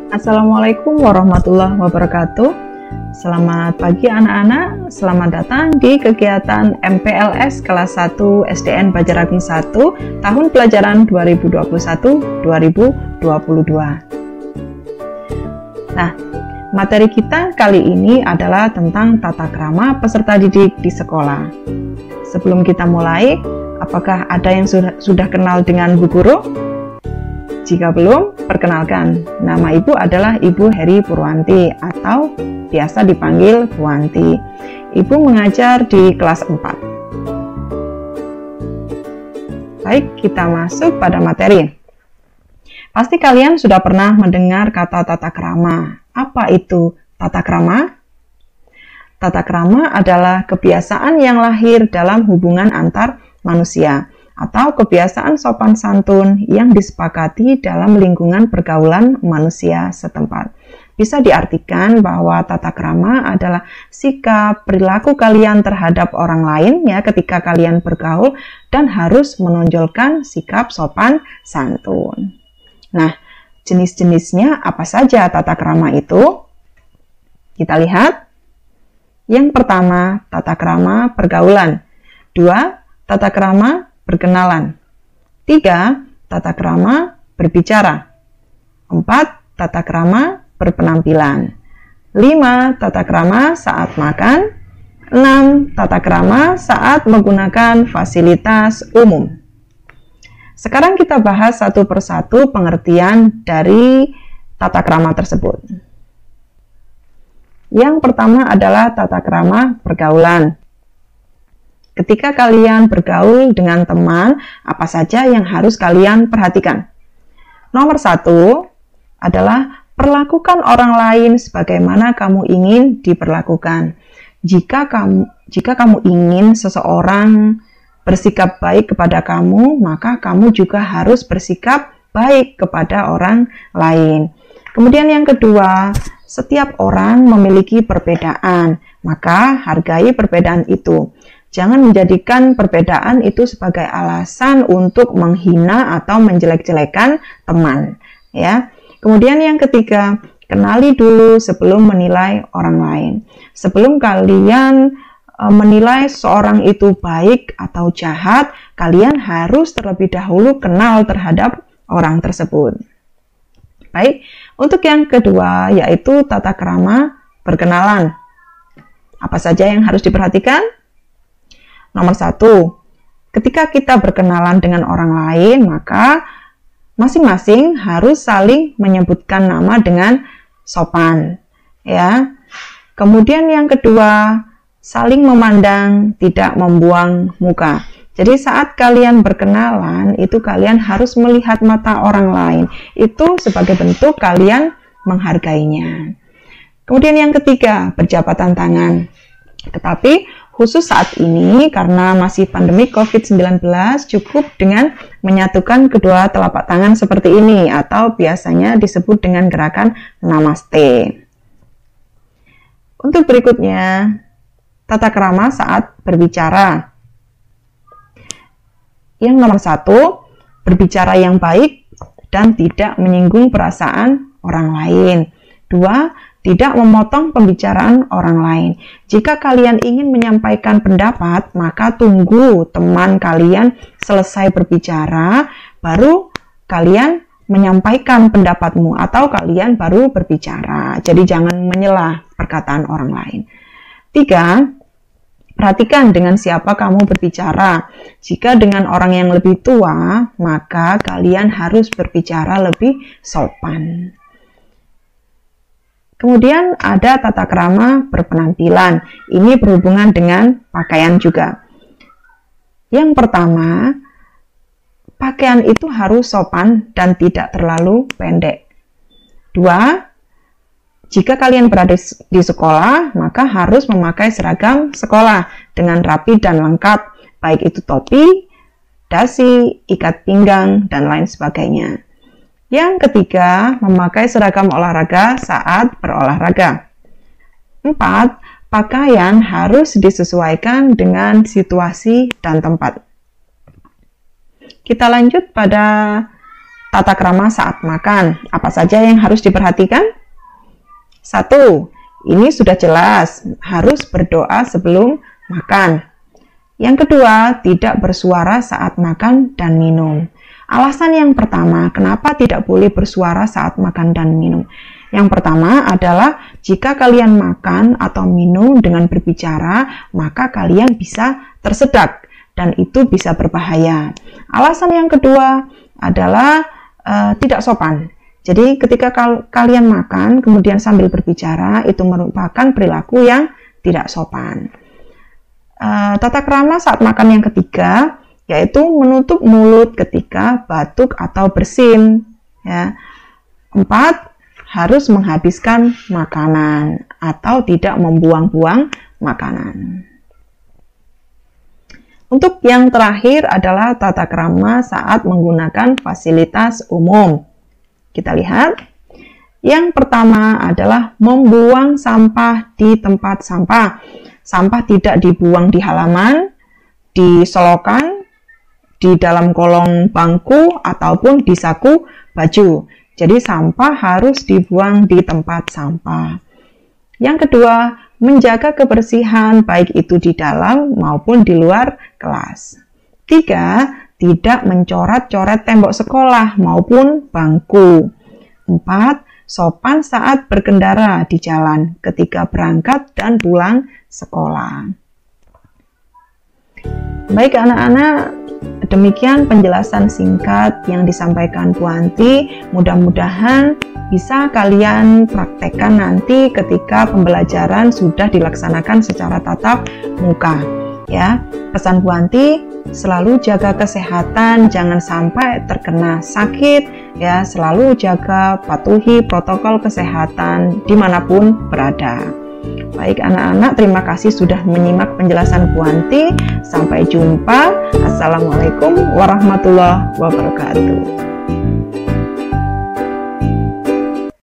Assalamualaikum warahmatullahi wabarakatuh. Selamat pagi anak-anak, selamat datang di kegiatan MPLS kelas 1 SDN Bajaragung 1 tahun pelajaran 2021-2022. Nah, materi kita kali ini adalah tentang tata krama peserta didik di sekolah. Sebelum kita mulai, apakah ada yang sudah kenal dengan Bu Guru? Jika belum, perkenalkan, nama Ibu adalah Ibu Heri Purwanti atau biasa dipanggil Bu Wanti. Ibu mengajar di kelas 4. Baik, kita masuk pada materi. Pasti kalian sudah pernah mendengar kata tata krama. Apa itu tata krama? Tata krama adalah kebiasaan yang lahir dalam hubungan antar manusia, atau kebiasaan sopan santun yang disepakati dalam lingkungan pergaulan manusia setempat. Bisa diartikan bahwa tata krama adalah sikap perilaku kalian terhadap orang lain ya ketika kalian bergaul dan harus menonjolkan sikap sopan santun. Nah, jenis-jenisnya apa saja tata krama itu? Kita lihat. Yang pertama, tata krama pergaulan. 2, tata krama berkenalan. 3, tata krama berbicara. 4, tata krama berpenampilan. 5, tata krama saat makan. 6, tata krama saat menggunakan fasilitas umum. Sekarang kita bahas satu persatu pengertian dari tata krama tersebut. Yang pertama adalah tata krama pergaulan. Ketika kalian bergaul dengan teman, apa saja yang harus kalian perhatikan? Nomor 1 adalah perlakukan orang lain sebagaimana kamu ingin diperlakukan. Jika kamu ingin seseorang bersikap baik kepada kamu, maka kamu juga harus bersikap baik kepada orang lain. Kemudian yang kedua, setiap orang memiliki perbedaan, maka hargai perbedaan itu. Jangan menjadikan perbedaan itu sebagai alasan untuk menghina atau menjelek-jelekan teman, ya. Kemudian yang ketiga, kenali dulu sebelum menilai orang lain. Sebelum kalian menilai seorang itu baik atau jahat, kalian harus terlebih dahulu kenal terhadap orang tersebut. Baik, untuk yang kedua yaitu tata krama berkenalan. Apa saja yang harus diperhatikan? Nomor 1, ketika kita berkenalan dengan orang lain, maka masing-masing harus saling menyebutkan nama dengan sopan, ya. Kemudian yang kedua, saling memandang, tidak membuang muka. Jadi saat kalian berkenalan, itu kalian harus melihat mata orang lain. Itu sebagai bentuk kalian menghargainya. Kemudian yang ketiga, berjabatan tangan. Tetapi khusus saat ini, karena masih pandemi COVID-19, cukup dengan menyatukan kedua telapak tangan seperti ini, atau biasanya disebut dengan gerakan namaste. Untuk berikutnya, tata krama saat berbicara. Yang nomor 1, berbicara yang baik dan tidak menyinggung perasaan orang lain. 2, tidak memotong pembicaraan orang lain. Jika kalian ingin menyampaikan pendapat, maka tunggu teman kalian selesai berbicara, baru kalian menyampaikan pendapatmu atau kalian baru berbicara. Jadi jangan menyela perkataan orang lain. 3, perhatikan dengan siapa kamu berbicara. Jika dengan orang yang lebih tua, maka kalian harus berbicara lebih sopan. Kemudian ada tata krama berpenampilan. Ini berhubungan dengan pakaian juga. Yang pertama, pakaian itu harus sopan dan tidak terlalu pendek. 2, jika kalian berada di sekolah, maka harus memakai seragam sekolah dengan rapi dan lengkap, baik itu topi, dasi, ikat pinggang, dan lain sebagainya. Yang ketiga, memakai seragam olahraga saat berolahraga. 4, pakaian harus disesuaikan dengan situasi dan tempat. Kita lanjut pada tata krama saat makan. Apa saja yang harus diperhatikan? 1. Ini sudah jelas, harus berdoa sebelum makan. Yang kedua, tidak bersuara saat makan dan minum. Alasan yang pertama, kenapa tidak boleh bersuara saat makan dan minum? Yang pertama adalah jika kalian makan atau minum dengan berbicara, maka kalian bisa tersedak dan itu bisa berbahaya. Alasan yang kedua adalah tidak sopan. Jadi ketika kalian makan kemudian sambil berbicara, itu merupakan perilaku yang tidak sopan. Tata krama saat makan yang ketiga yaitu menutup mulut ketika batuk atau bersin. Ya. 4. Harus menghabiskan makanan atau tidak membuang-buang makanan. Untuk yang terakhir adalah tata krama saat menggunakan fasilitas umum. Kita lihat. Yang pertama adalah membuang sampah di tempat sampah. Sampah tidak dibuang di halaman, di selokan, di dalam kolong bangku, ataupun di saku baju. Jadi sampah harus dibuang di tempat sampah. Yang kedua, menjaga kebersihan baik itu di dalam maupun di luar kelas. 3. Tidak mencoret-coret tembok sekolah maupun bangku. 4. Sopan saat berkendara di jalan ketika berangkat dan pulang sekolah. Baik anak-anak, demikian penjelasan singkat yang disampaikan Bu Anti. Mudah-mudahan bisa kalian praktekkan nanti ketika pembelajaran sudah dilaksanakan secara tatap muka. Ya, pesan Bu Anti, selalu jaga kesehatan, jangan sampai terkena sakit. Ya, selalu jaga, patuhi protokol kesehatan dimanapun berada. Baik anak-anak, terima kasih sudah menyimak penjelasan Bu Anti. Sampai jumpa. Assalamualaikum warahmatullahi wabarakatuh.